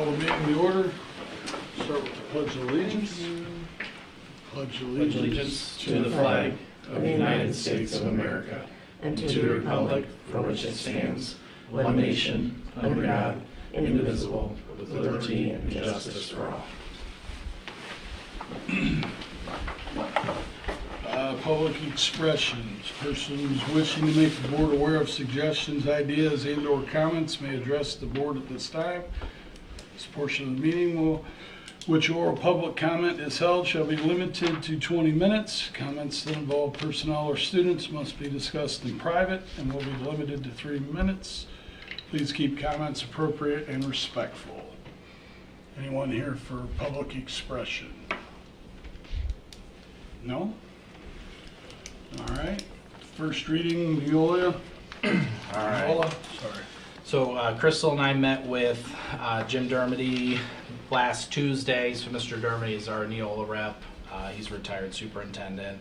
Call the meeting to order. Start with the Pledge of Allegiance. Pledge Allegiance to the flag of the United States of America and to the republic for which it stands, one nation, under God, indivisible, with liberty and justice for all. Public expressions. Persons wishing to make the board aware of suggestions, ideas, and/or comments may address the board at this time. This portion of the meeting which oral public comment is held shall be limited to 20 minutes. Comments that involve personnel or students must be discussed in private and will be limited to 3 minutes. Please keep comments appropriate and respectful. Anyone here for public expression? No? All right. First reading, Neola. All right. Neola, sorry. So Crystal and I met with Jim Dermody last Tuesday. So Mr. Dermody is our Neola rep. He's a retired superintendent.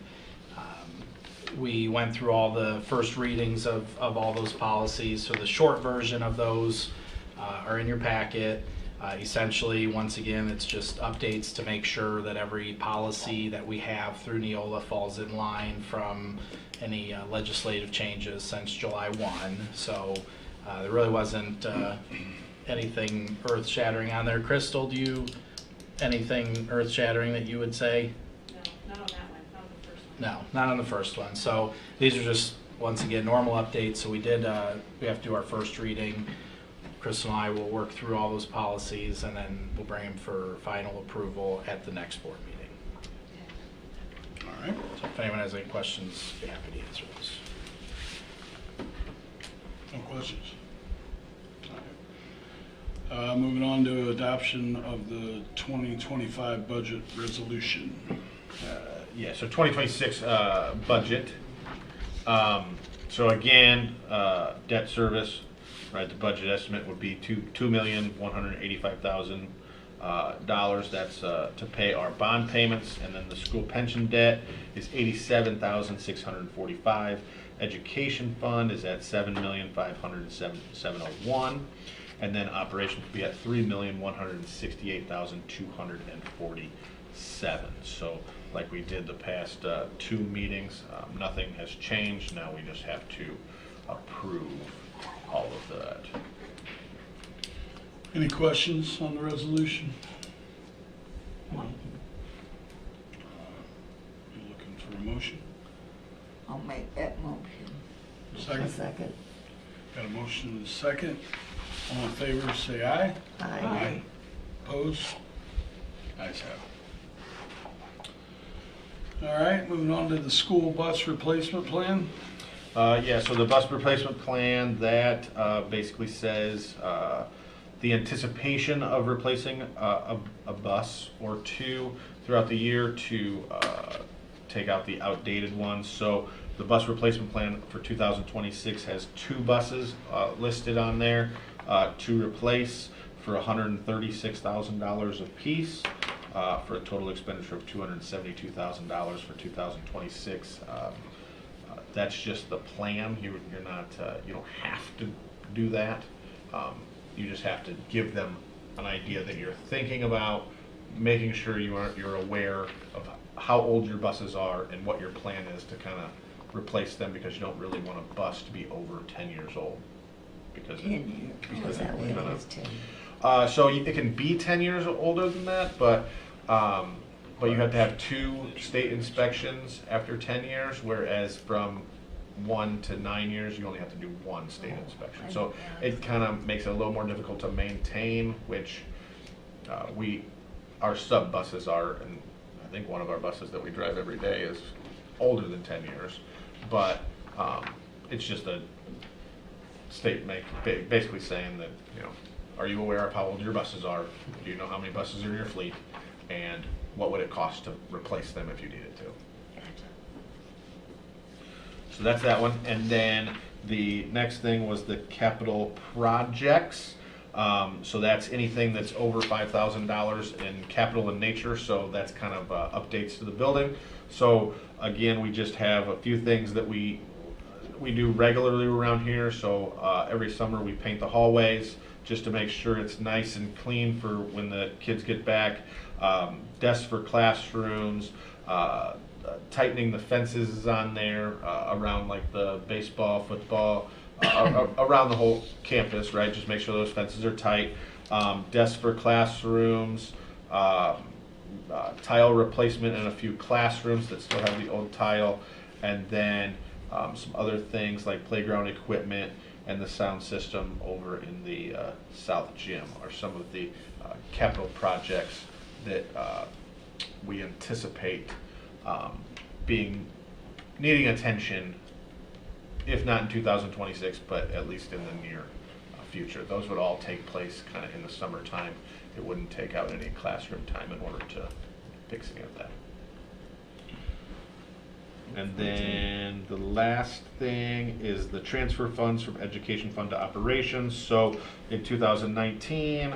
We went through all the first readings of all those policies. So the short version of those are in your packet. Essentially, once again, it's just updates to make sure that every policy that we have through Neola falls in line from any legislative changes since July 1. So there really wasn't anything earth-shattering on there. Crystal, do you, anything earth-shattering that you would say? No, not on that one, not on the first one. No, not on the first one. So these are just, once again, normal updates. So we have to do our first reading. Crystal and I will work through all those policies and then we'll bring them for final approval at the next board meeting. All right. So if anyone has any questions, I'd be happy to answer those. No questions? All right. Moving on to adoption of the 2025 budget resolution. Yeah, so 2026 budget. So again, debt service, right? The budget estimate would be $2,185,000. That's to pay our bond payments, and then the school pension debt is $87,645. Education fund is at $7,507,701, and then operations would be at $3,168,247. So, like we did the past 2 meetings, nothing has changed. Now we just have to approve all of that. Any questions on the resolution? You looking for a motion? I'll make that motion. Second. Second. Got a motion and a second. All in favor, say aye. Aye. Opposed? Ayes have it. All right, moving on to the school bus replacement plan. Yeah, so the bus replacement plan, that basically says the anticipation of replacing a bus or 2 throughout the year to take out the outdated ones. So the bus replacement plan for 2026 has 2 buses listed on there to replace for $136,000 apiece for a total expenditure of $272,000 for 2026. That's just the plan. You're not, you don't have to do that. You just have to give them an idea that you're thinking about, making sure you're aware of how old your buses are and what your plan is to kind of replace them, because you don't really want a bus to be over 10 years old. Because 10 years. Is that what it is, 10? so it can be 10 years older than that, but you have to have 2 state inspections after 10 years, whereas from 1 to 9 years, you only have to do 1 state inspection. So it kind of makes it a little more difficult to maintain, which our sub buses are, and I think one of our buses that we drive every day is older than 10 years, but it's just a state basically saying that, are you aware of how old your buses are? Do you know how many buses are in your fleet? And what would it cost to replace them if you needed to? So that's that one. And then the next thing was the capital projects. So that's anything that's over $5,000 in capital in nature. So that's kind of updates to the building. So again, we just have a few things that we do regularly around here. So every summer we paint the hallways. just to make sure it's nice and clean for when the kids get back. Desks for classrooms, tightening the fences is on there around like the baseball, football, around the whole campus, right? Just make sure those fences are tight. Desks for classrooms, tile replacement in a few classrooms that still have the old tile, and then some other things like playground equipment and the sound system over in the south gym are some of the capital projects that we anticipate needing attention, if not in 2026, but at least in the near future. Those would all take place kind of in the summertime. It wouldn't take out any classroom time in order to fix any of that. And then the last thing is the transfer funds from education fund to operations. So in 2019,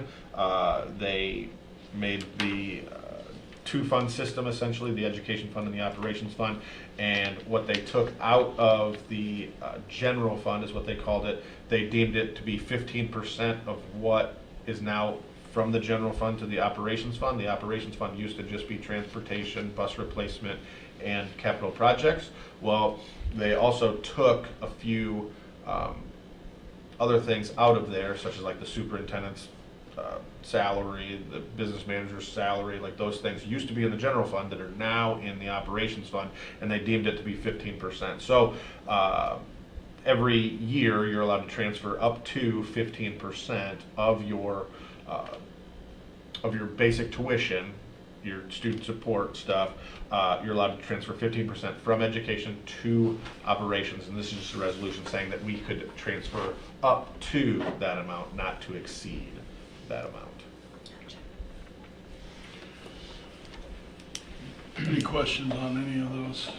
they made the two-fund system, essentially, the education fund and the operations fund. And what they took out of the general fund is what they called it. They deemed it to be 15% of what is now from the general fund to the operations fund. The operations fund used to just be transportation, bus replacement, and capital projects. Well, they also took a few other things out of there, such as like the superintendent's salary, the business manager's salary, like those things used to be in the general fund that are now in the operations fund, and they deemed it to be 15%. So every year you're allowed to transfer up to 15% of your basic tuition, your student support stuff. You're allowed to transfer 15% from education to operations, and this is just a resolution saying that we could transfer up to that amount, not to exceed that amount. Any questions on any of those?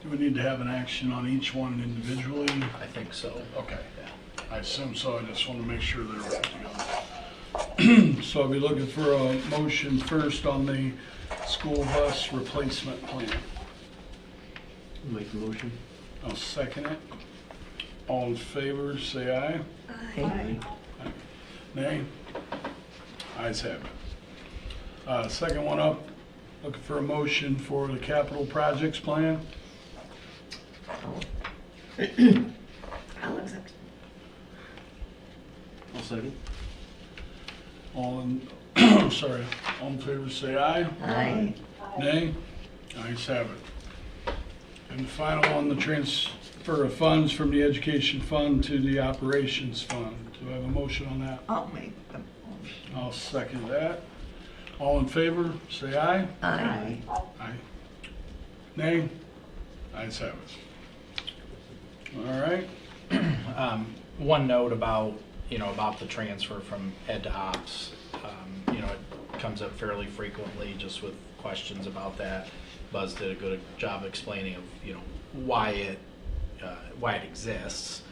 Do we need to have an action on each one individually? I think so. Okay. Yeah. I assume so, I just want to make sure they're all together. So I'll be looking for a motion first on the school bus replacement plan. Make the motion. I'll second it. All in favor, say aye. Aye. Nay? Ayes have it. Second one up, looking for a motion for the capital projects plan. I'll accept. I'll second. All in favor, say aye. Aye. Nay? Ayes have it. And the final one, the transfer of funds from the education fund to the operations fund. Do I have a motion on that? I'll make the motion. I'll second that. All in favor, say aye. Aye. Aye. Nay? Ayes have it. All right. One note about the transfer from ed to ops. It comes up fairly frequently just with questions about that. Buzz did a good job explaining of, why it exists.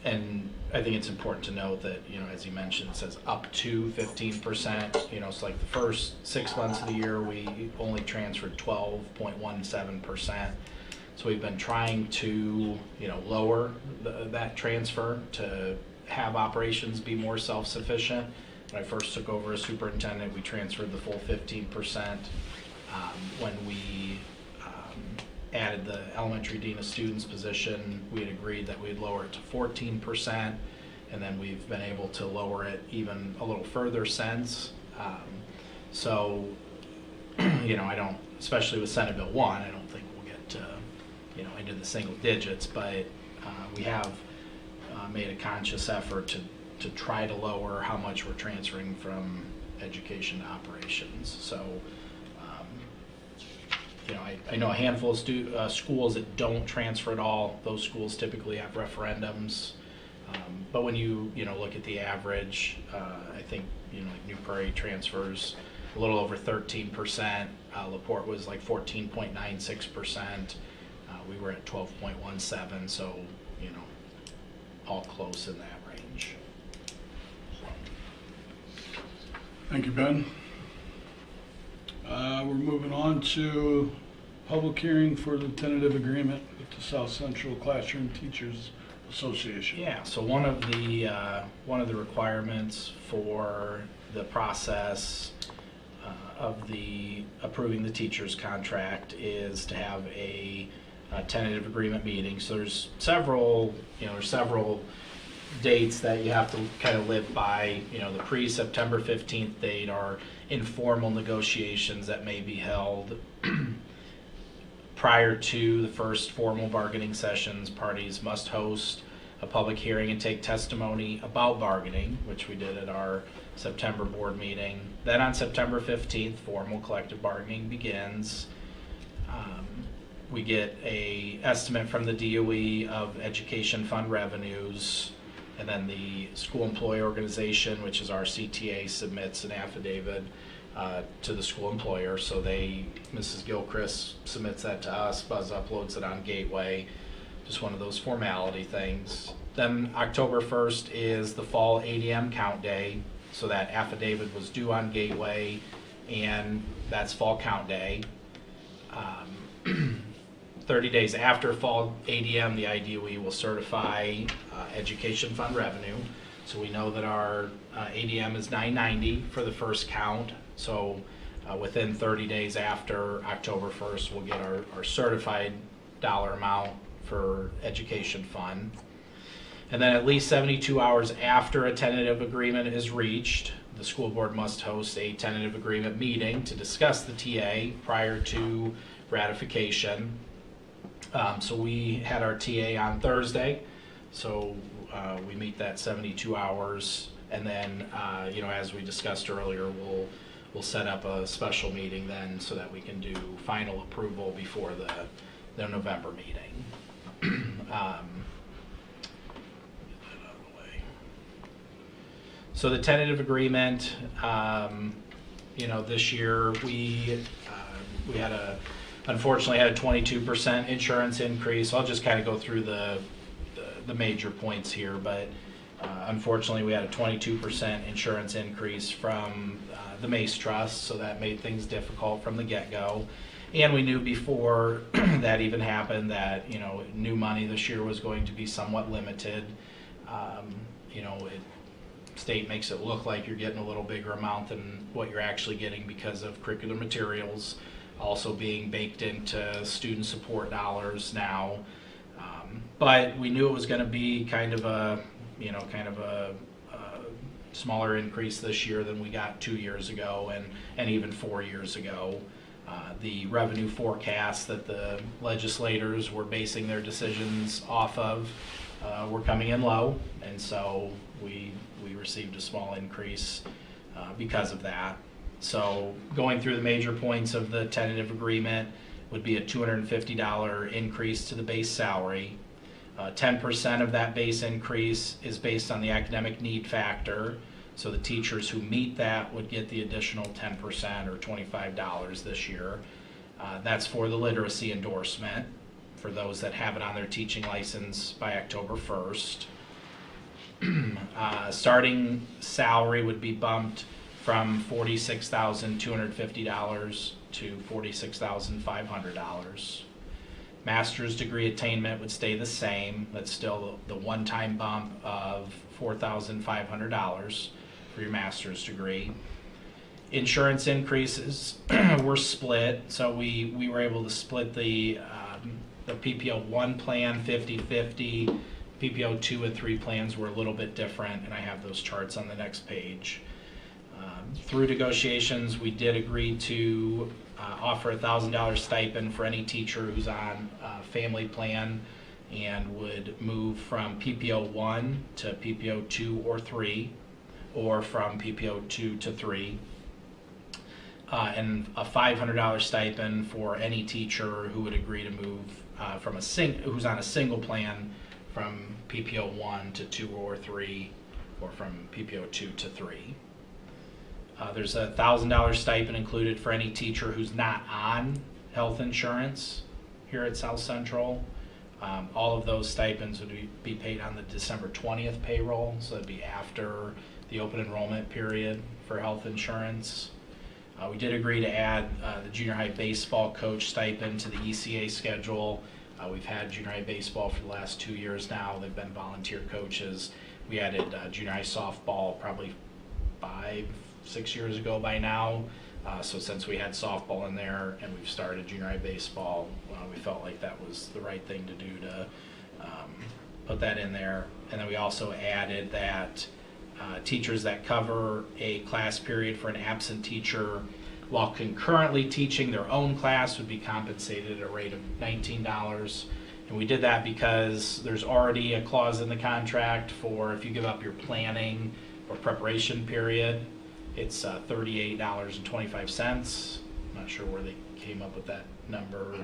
And I think it's important to note that, as you mentioned, it says up to 15%. So like the first 6 months of the year, we only transferred 12.17%. So we've been trying to, lower that transfer to have operations be more self-sufficient. When I first took over as superintendent, we transferred the full 15%. When we added the elementary dean of students position, we had agreed that we'd lower it to 14%, and then we've been able to lower it even a little further since. So, I don't, especially with Senate Bill 1, I don't think we'll get to, into the single digits, but we have made a conscious effort to try to lower how much we're transferring from education to operations. So, I know a handful of schools that don't transfer at all. Those schools typically have referendums. But when you look at the average, I think like New Prairie transfers a little over 13%. LaPorte was like 14.96%. We were at 12.17%. So all close in that range. Thank you, Ben. We're moving on to public hearing for the tentative agreement with the South Central Classroom Teachers Association. Yeah, so one of the requirements for the process of the approving the teacher's contract is to have a tentative agreement meeting. So there's several dates that you have to kind of live by. You know, the pre-September 15th date are informal negotiations that may be held prior to the first formal bargaining sessions. Parties must host a public hearing and take testimony about bargaining, which we did at our September board meeting. Then on September 15th, formal collective bargaining begins. We get a estimate from the DOE of education fund revenues, and then the school employee organization, which is our CTA, submits an affidavit to the school employer. So Mrs. Gilchrist submits that to us, Buzz uploads it on Gateway, just one of those formality things. Then October 1st is the fall ADM count day, so that affidavit was due on Gateway, and that's fall count day. 30 days after fall ADM, the IDOE will certify education fund revenue. So we know that our ADM is $990 for the first count. So within 30 days after October 1st, we'll get our certified dollar amount for education fund. And then at least 72 hours after a tentative agreement is reached, the school board must host a tentative agreement meeting to discuss the TA prior to ratification. So we had our TA on Thursday, so we meet that 72 hours, and then as we discussed earlier, we'll set up a special meeting then so that we can do final approval before the November meeting. Get that out of the way. So the tentative agreement, this year we unfortunately had a 22% insurance increase. I'll just kind of go through the major points here, but unfortunately we had a 22% insurance increase from the Mace Trust, so that made things difficult from the get-go. And we knew before that even happened that new money this year was going to be somewhat limited. State makes it look like you're getting a little bigger amount than what you're actually getting because of curricular materials also being baked into student support dollars now. But we knew it was going to be kind of a smaller increase this year than we got 2 years ago and even 4 years ago. The revenue forecasts that the legislators were basing their decisions off of were coming in low, and so we received a small increase because of that. So going through the major points of the tentative agreement would be a $250 increase to the base salary. 10% of that base increase is based on the academic need factor. So the teachers who meet that would get the additional 10% or $25 this year. That's for the literacy endorsement for those that have it on their teaching license by October 1st. Starting salary would be bumped from $46,250 to $46,500. Master's degree attainment would stay the same. That's still the one-time bump of $4,500 for your master's degree. Insurance increases were split, so we were able to split the PPO 1 plan 50-50. PPO 2 and 3 plans were a little bit different, and I have those charts on the next page. Through negotiations, we did agree to offer a $1,000 stipend for any teacher who's on a family plan and would move from PPO 1 to PPO 2 or 3, or from PPO 2 to 3. And a $500 stipend for any teacher who would agree to move who's on a single plan from PPO 1 to 2 or 3, or from PPO 2 to 3. There's a $1,000 stipend included for any teacher who's not on health insurance here at South Central. All of those stipends would be paid on the December 20th payroll, so that'd be after the open enrollment period for health insurance. We did agree to add the junior high baseball coach stipend to the ECA schedule. We've had junior high baseball for the last 2 years now. They've been volunteer coaches. We added junior high softball probably 5-6 years ago by now. So since we had softball in there and we've started junior high baseball, we felt like that was the right thing to do to put that in there. And then we also added that teachers that cover a class period for an absent teacher while concurrently teaching their own class would be compensated at a rate of $19. And we did that because there's already a clause in the contract for if you give up your planning or preparation period, it's $38.25. I'm not sure where they came up with that number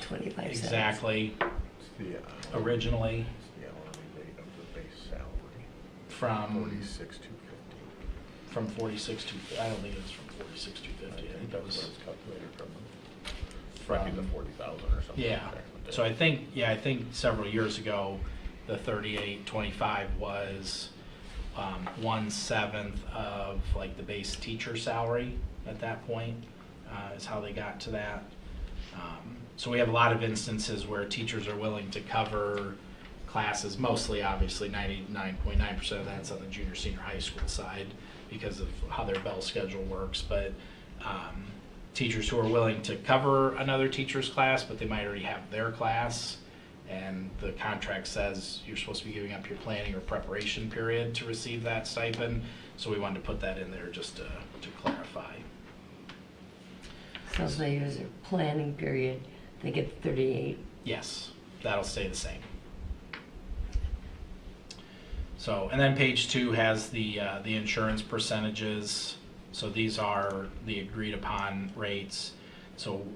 25 cents. exactly It's the, originally it's the hourly rate of the base salary, from 46,250. from 46 to, I don't think it was from 46 to 50. I think that was calculated from from the 40,000 or something. yeah. back in the day. So I think several years ago, the 38.25 was 1/7 of like the base teacher salary at that point, is how they got to that. So we have a lot of instances where teachers are willing to cover classes, mostly obviously 99.9% of that's on the junior senior high school side because of how their bell schedule works, but teachers who are willing to cover another teacher's class, but they might already have their class, and the contract says you're supposed to be giving up your planning or preparation period to receive that stipend, so we wanted to put that in there just to clarify. So if they use their planning period, they get 38. Yes, that'll stay the same. So, and then page 2 has the insurance percentages. So these are the agreed upon rates. So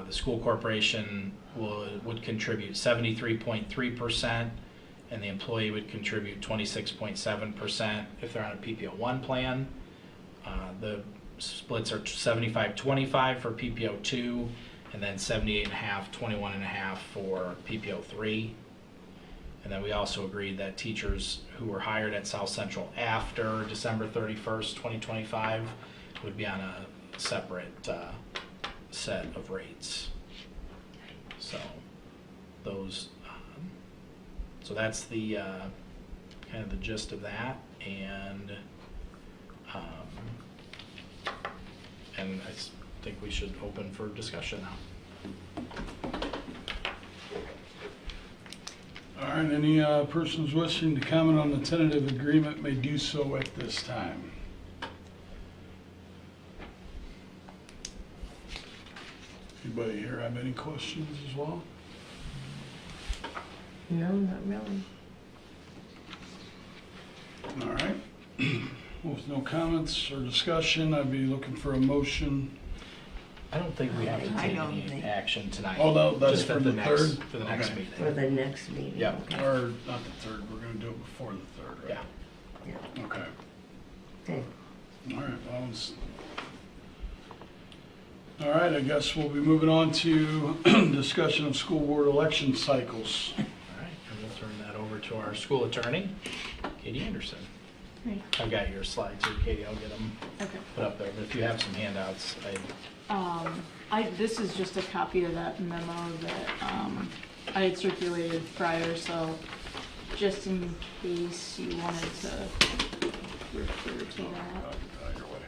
the school corporation would contribute 73.3%, and the employee would contribute 26.7% if they're on a PPO1 plan. The splits are 75-25 for PPO2, and then 78.5, 21.5 for PPO3. And then we also agreed that teachers who were hired at South Central after December 31st, 2025 would be on a separate set of rates. So those, so that's the kind of the gist of that, and I think we should open for discussion now. All right, any persons wishing to comment on the tentative agreement may do so at this time. Anybody here have any questions as well? No, not really. All right. With no comments or discussion, I'd be looking for a motion. I don't think we have to I take don't any think- action tonight. Oh, no, that's Just for at the next- third? For the next Okay. For meeting. the next meeting. Yeah. Okay. Or not the third, we're gonna do it before the third, right? Yeah. Yeah. Okay. Okay. All right, well, all right, I guess we'll be moving on to discussion of school board election cycles. All right, and we'll turn that over to our school attorney, Katie Anderson. Right. I've got your slides here, Katie, I'll get them Okay. put up there, but if you have some handouts, This is just a copy of that memo that, I had circulated prior, so just in case you wanted to refer to that. Your way.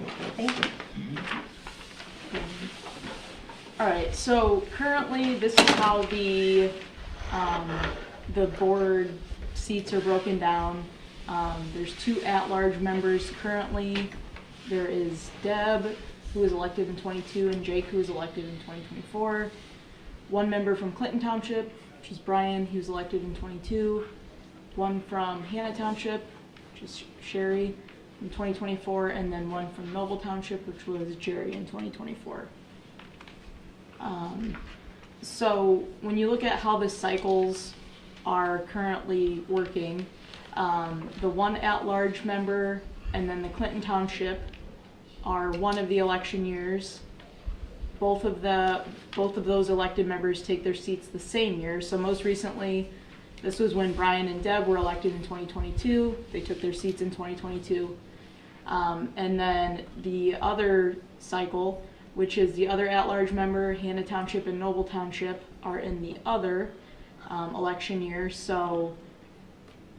Okay, thank you. All right, so currently, this is how the board seats are broken down. There's 2 at-large members currently. There is Deb, who was elected in '22, and Jake, who was elected in 2024. 1 member from Clinton Township, which is Brian, he was elected in '22. 1 from Hannah Township, which is Sherry, in 2024, and then 1 from Noble Township, which was Jerry in 2024. So when you look at how the cycles are currently working, the 1 at-large member and then the Clinton Township are one of the election years. Both of those elected members take their seats the same year. So most recently, this was when Brian and Deb were elected in 2022. They took their seats in 2022. And then the other cycle, which is the other at-large member. Hannah Township and Noble Township are in the other election year. So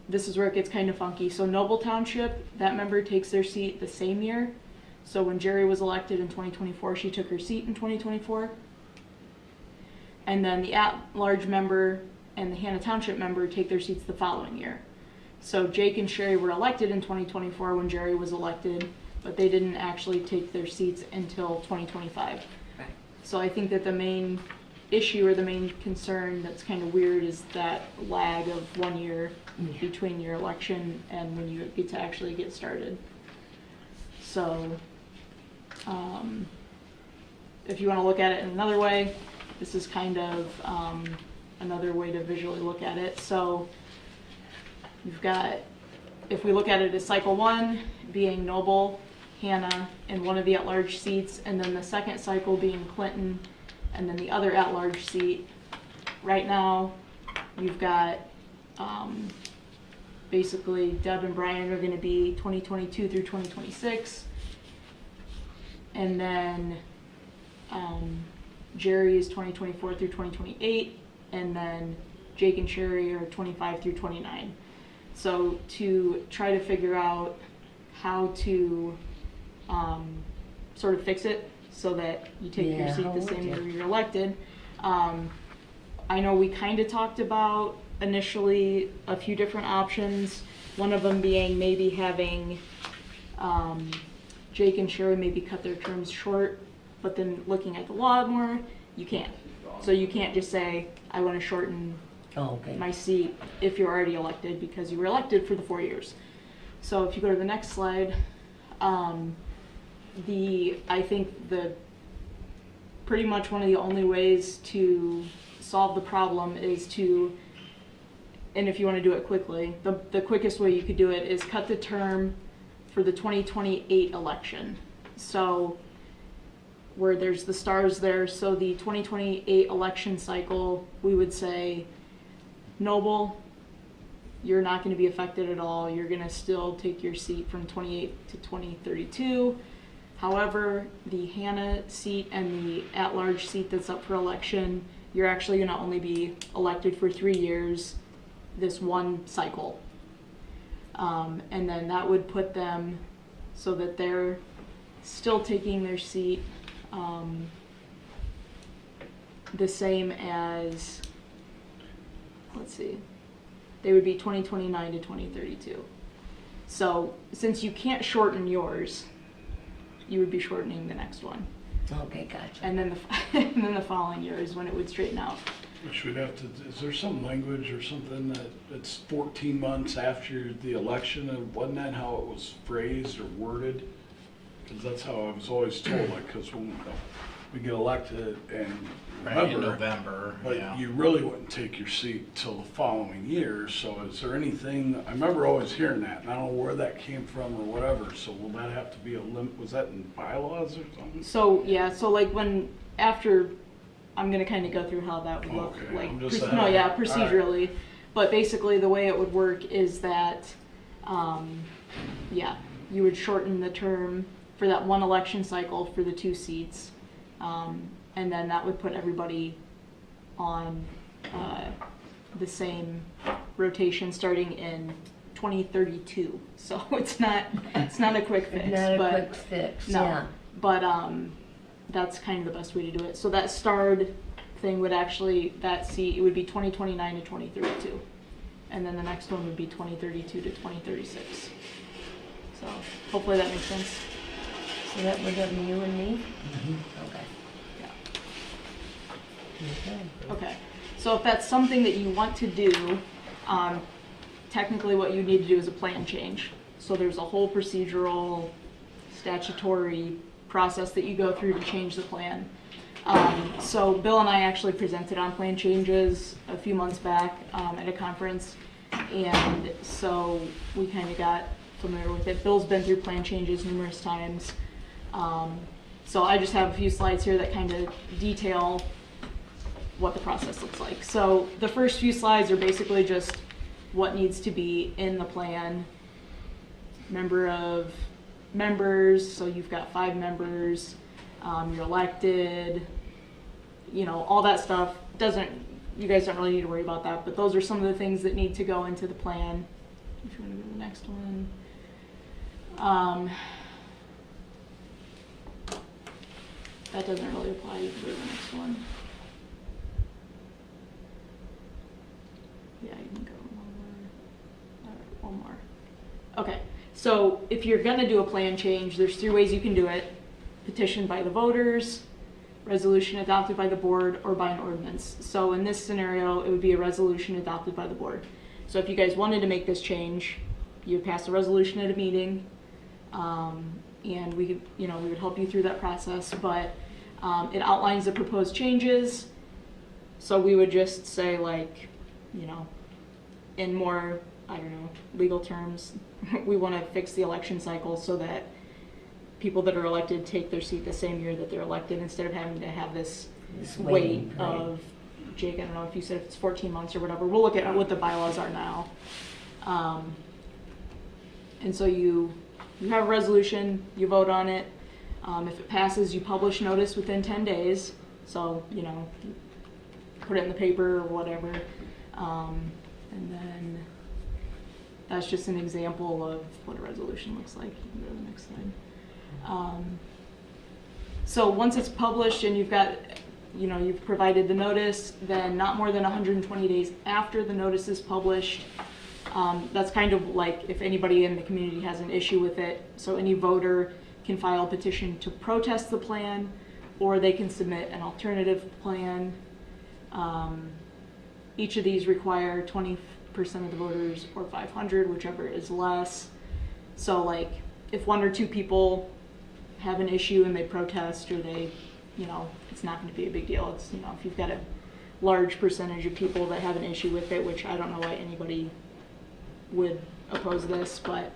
this is where it gets kind of funky. So Noble Township, that member takes their seat the same year. So when Jerry was elected in 2024, she took her seat in 2024. And then the at-large member and the Hannah Township member take their seats the following year. So Jake and Sherry were elected in 2024 when Jerry was elected, but they didn't actually take their seats until 2025. Right. So I think that the main issue or the main concern that's kind of weird is that lag of 1 year Yeah. between your election and when you get to actually get started. So, if you want to look at it in another way, this is kind of another way to visually look at it. So you've got, if we look at it as cycle 1 being Noble, Hannah, and one of the at-large seats, and then the second cycle being Clinton, and then the other at-large seat. Right now, you've got basically Deb and Brian are going to be 2022 through 2026, and then Jerry is 2024 through 2028, and then Jake and Sherry are 25 through 29. So to try to figure out how to sort of fix it so that you take your Yeah, seat how the would same you? year you're elected. I know we kind of talked about initially a few different options. One of them being maybe having Jake and Sherry maybe cut their terms short, but then looking at the law more, you can't. So you can't just say, I want to shorten Oh, okay. my seat if you're already elected because you were elected for the 4 years. So if you go to the next slide, I think the pretty much one of the only ways to solve the problem is to, and if you want to do it quickly, the quickest way you could do it is cut the term for the 2028 election. So where there's the stars there, so the 2028 election cycle, we would say, Noble, you're not going to be affected at all. You're going to still take your seat from 28 to 2032. However, the Hannah seat and the at-large seat that's up for election, you're actually going to only be elected for 3 years, this one cycle. And then that would put them so that they're still taking their seat the same as, let's see, they would be 2029 to 2032. So since you can't shorten yours, you would be shortening the next one. Okay, gotcha. And then and then the following year is when it would straighten out. Which we'd have to, is there some language or something that it's 14 months after the election, and wasn't that how it was phrased or worded? Because that's how I was always told, like, because when we get elected and Right, in November, but yeah. you really wouldn't take your seat till the following year, so is there anything, I remember always hearing that, and I don't know where that came from or whatever, so will that have to be was that in bylaws or something? So yeah, so like after, I'm gonna kind of go through how that would look, Okay, like, I'm just no, yeah, all right. procedurally. But basically, the way it would work is that, yeah, you would shorten the term for that one election cycle for the 2 seats. And then that would put everybody on the same rotation starting in 2032. So it's not a quick fix. Not a but quick fix, no, yeah. but that's kind of the best way to do it. So that starred thing would actually, that seat, it would be 2029 to 2032. And then the next one would be 2032 to 2036. So hopefully that makes sense. So that would have you and me? Okay. Yeah. Okay. Okay. So if that's something that you want to do, technically what you need to do is a plan change. So there's a whole procedural, statutory process that you go through to change the plan. So Bill and I actually presented on plan changes a few months back at a conference, and so we kind of got familiar with it. Bill's been through plan changes numerous times. So I just have a few slides here that kind of detail what the process looks like. So the first few slides are basically just what needs to be in the plan. Number of members, so you've got 5 members. you're elected, you know, all that stuff you guys don't really need to worry about that, but those are some of the things that need to go into the plan. If you want to go to the next one. That doesn't really apply. You can go to the next one. Yeah, you can go one more. Okay, so if you're gonna do a plan change, there's 3 ways you can do it. Petition by the voters, resolution adopted by the board, or by an ordinance. So in this scenario, it would be a resolution adopted by the board. So if you guys wanted to make this change, you would pass a resolution at a meeting, and we could, we would help you through that process, but it outlines the proposed changes. So we would just say, like, in more, I don't know, legal terms, we want to fix the election cycle so that people that are elected take their seat the same year that they're elected, instead of having to have this wait waiting, right. of, Jake, I don't know if you said if it's 14 months or whatever. We'll look at what the bylaws are now. And so you have a resolution, you vote on it. If it passes, you publish notice within 10 days. So, put it in the paper or whatever. And then that's just an example of what a resolution looks like. You can go to the next slide. So once it's published and you've got, you've provided the notice, then not more than 120 days after the notice is published, that's kind of like if anybody in the community has an issue with it. So any voter can file a petition to protest the plan, or they can submit an alternative plan. Each of these require 20% of the voters or 500, whichever is less. So like if 1 or 2 people have an issue and they protest, or they, it's not going to be a big deal. It's, if you've got a large percentage of people that have an issue with it, which I don't know why anybody would oppose this, but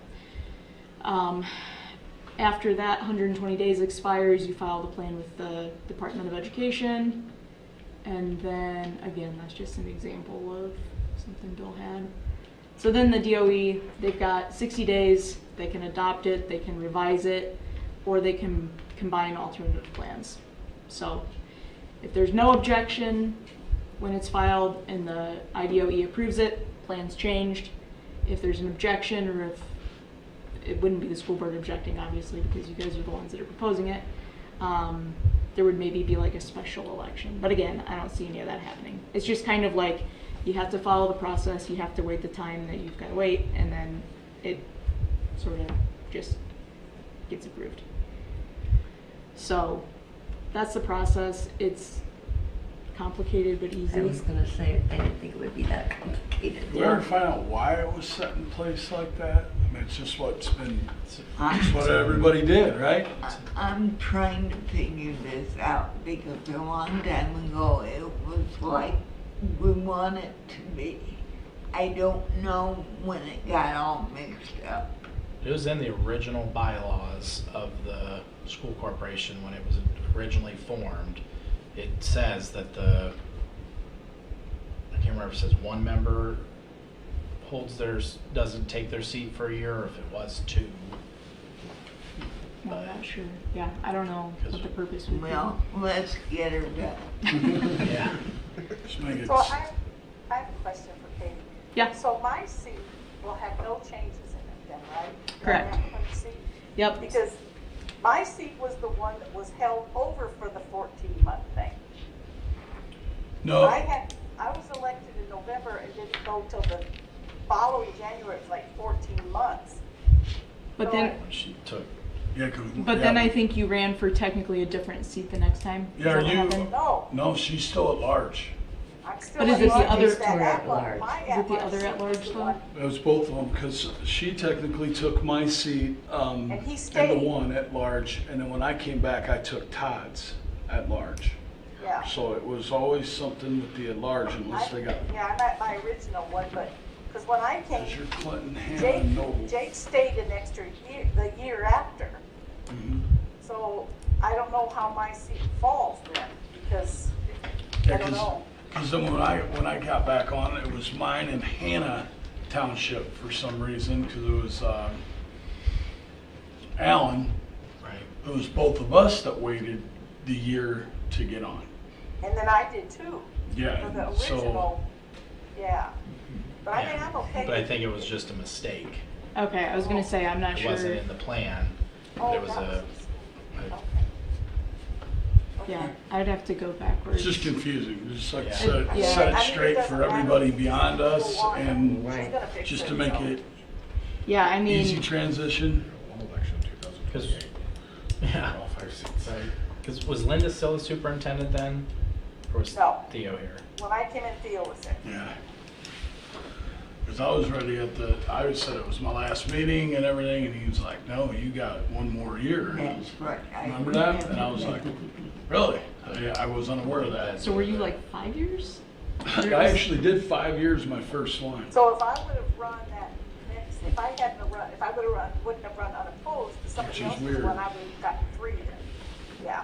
after that 120 days expires, you file the plan with the Department of Education. And then, again, that's just an example of something Bill had. So then the DOE, they've got 60 days. They can adopt it, they can revise it, or they can combine alternative plans. So if there's no objection when it's filed and the IDOE approves it, plan's changed. If there's an objection, or if it wouldn't be the school board objecting, obviously, because you guys are the ones that are proposing it, there would maybe be like a special election. But again, I don't see any of that happening. It's just kind of like you have to follow the process, you have to wait the time that you've got to wait, and then it sort of just gets approved. So that's the process. It's complicated but easy. I was gonna say, I didn't think it would be that complicated. We ever find out why it was set in place like that? I mean, it's just it's what everybody did, right? I'm trying to figure this out because a long time ago it was like we want it to be. I don't know when it got all mixed up. It was in the original bylaws of the school corporation when it was originally formed. It says that I can't remember if it says 1 member doesn't take their seat for a year, or if it was 2. I'm not sure. Yeah, I don't know what the purpose would be. Well, let's get her done. Yeah. Just make it. So I have a question for Katie. Yeah. So my seat will have no changes in it then, right? Correct. My seat? Yep. Because my seat was the one that was held over for the 14-month thing. No, I was elected in November and didn't go till the following January. It's like 14 months. But So then, When she took, yeah, 'cause- but then yeah. I think you ran for technically a different seat the next time. Is Yeah, that are what you- happened? No, No, she's still at large. I'm still. But is it the at large. other- It's that Or at at-large. large? My Is it the at-large other seat at-large was the though? one- It was both of them, because she technically took my seat, And he and stayed. the one at large, and then when I came back, I took Todd's at large. Yeah. So it was always something with the at large unless they got, Yeah, I'm at my original one, but, because when I came, because you're Clinton, Hannah, Noble. Jake stayed an extra year, the year after. Mhm. So I don't know how my seat falls then, because Yeah, I don't know. Because then when I got back on, it was mine and Hannah Township for some reason, because it was Alan. right? It was both of us that waited the year to get on. And then I did too, for the Yeah, so, original, yeah. But I mean, I'm okay. But I with think it it. was just a mistake. Okay, I was gonna say, I'm not It sure. wasn't in the plan. Oh, There was that a, Okay. Yeah, Okay. I'd have to go backwards. it's just confusing, just like Yeah. set, Yeah. set it I mean, it straight doesn't for matter everybody if it's beyond us people want it. and She's Right. gonna fix just to it, make so. it Yeah, I easy mean, transition. Election 2028. yeah. All 5 seats. Because was Linda still the superintendent then? Or was No. Theo here? When I came in, Theo was there. Yeah. Because I was ready I said it was my last meeting and everything, and he was like, no, you got one more year. And I was, That's right. I remember that? And I was like, really? I was unaware of that. so were you like 5 years? I actually did 5 years my first one. So if I would have run that next, if I hadn't have run, if I would have run, wouldn't have run unopposed, if somebody Which is else would weird. have run, I would have gotten 3 then. Yeah.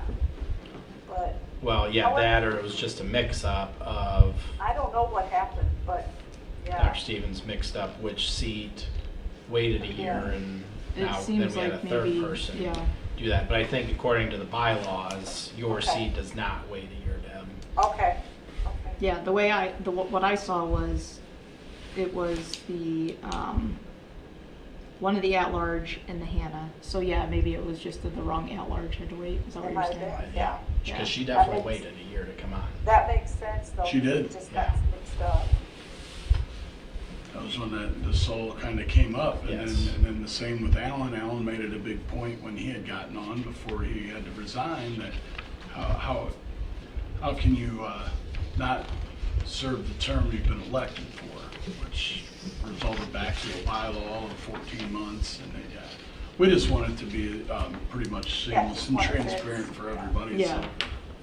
But Well, yeah, However- that or it was just a mix-up of I don't know what happened, but, yeah. Dr. Stevens mixed up which seat waited a year Yeah. and It now then seems we had a like third maybe, person yeah. do that. But I think according to the bylaws, your Okay. seat does not wait a year, Deb. Okay, okay. Yeah, the way what I saw was, it was the, one of the at-large and the Hannah. So yeah, maybe it was just that the wrong at-large had to wait, is that what It you're might have saying? been, yeah. Yeah. Because she That definitely makes- waited a year to come on. That makes sense though. She did, It just yeah. got mixed up. That was when this all kind of came up. And Yes. then the same with Alan. Alan made it a big point when he had gotten on before he had to resign that how can you not serve the term you've been elected for, which resulted back to a bylaw of 14 months. And yeah, we just want it to be pretty much Yeah, seamless just and want it transparent fixed. for everybody. Yeah. So.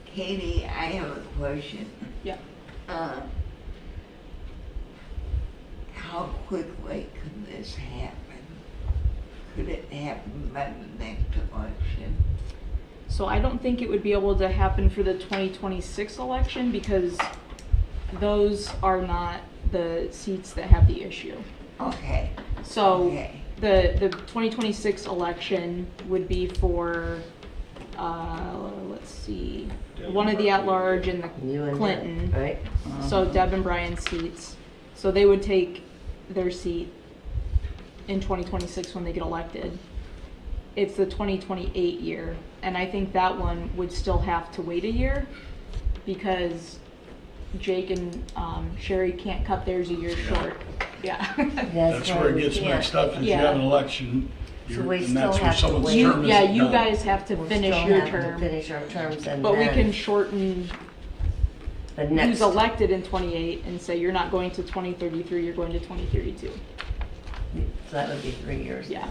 Katie, I have a question. Yeah. How quickly could this happen? Could it happen by the next election? So I don't think it would be able to happen for the 2026 election because those are not the seats that have the issue. Okay, So okay. the 2026 election would be for, let's see, one of the at-large and You the and Clinton. Deb, right? So Deb and Brian's seats. So they would take their seat in 2026 when they get elected. It's the 2028 year, and I think that one would still have to wait a year because Jake and Sherry can't cut theirs a year short. Yeah. That's where it we gets can't. mixed up, is you Yeah. have an election, So we and still that's where have to someone's wait. You, term yeah, is you done. guys have to We finish still your have to term, finish our terms and but we then can shorten the who's next, elected in 28 and say you're not going to 2033, you're going to 2032. so that would be 3 years. Yeah.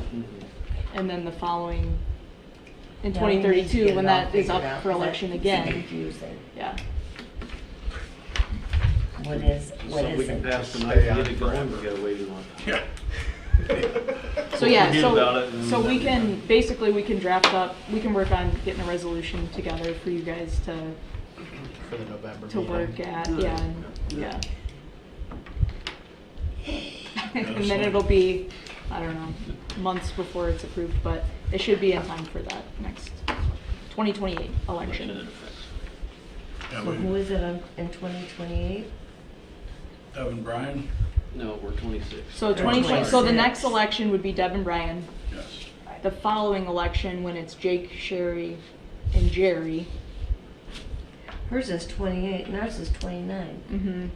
And then the following, in Yeah, we need to 2032, get when it all that is figured up out, for 'cause election that's again, confusing. yeah. What is So we can it? pass the night and get it going, we gotta wait a month. Yeah. So yeah, Forget about it and so we then- can, basically, we can draft up, we can work on getting a resolution together for you guys For the November to meeting. work at, yeah, and- yeah. And then it'll be, I don't know, months before it's approved, but it should be in time for that next 2028 election. Yeah, So we- who is it in 2028? Evan Bryan, No, we're 26. So 2020, so the 26. next election would be Deb and Brian. yes. The following election, when it's Jake, Sherry, and Jerry, Hers is 28 and ours is 29. mm-hmm,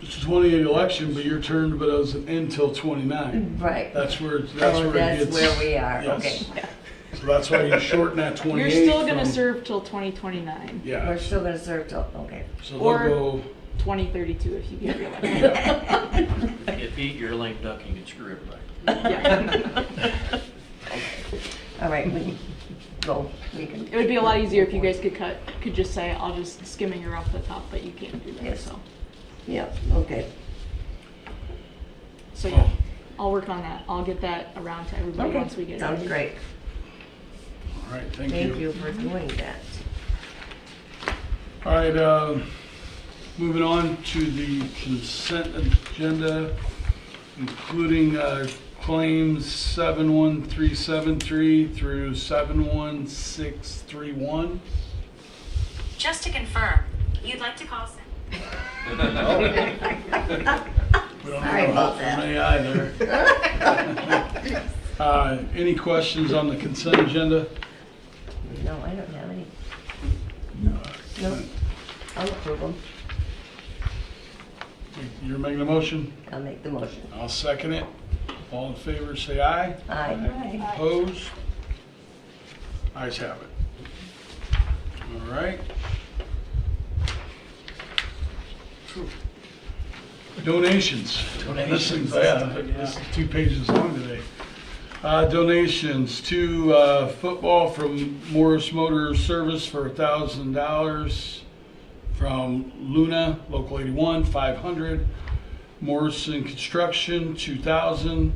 It's a 28 election, but your term, but it was until 29. Right. That's where, Oh, where it that's gets. where we are, yes. okay. So that's why you shorten that 28. you're still gonna from- serve till 2029, Yeah. We're still gonna serve till, okay. So or- they'll go, 2032 if you get reelected. If you eat your lame duck, you can screw everybody. Yeah. All right, we go, we can. It would be a lot easier if you guys could just say, I'll just skim your off the top, but you can't do that, Yes. so. Yeah, okay. So yeah, I'll work on that. I'll get that around to everybody Okay, once we get it. sounds ready. great. all right, thank Thank you for doing that. All right, moving on to the consent agenda, including claims 71373 through 71631. Just to confirm, you'd like to call We don't Sorry know about how from that. me either. Any questions on the consent agenda? No, I don't have any. Nope. I'll approve them. You're making a motion? I'll make the motion. I'll second it. All in favor, say aye. Aye. Opposed? Ayes have it. All right. Phew. Donations. Donations, yeah, this is 2 pages long today. Donations to football from Morris Motor Service for $1,000. From Luna, Local 81, 500. Morrison Construction, 2,000.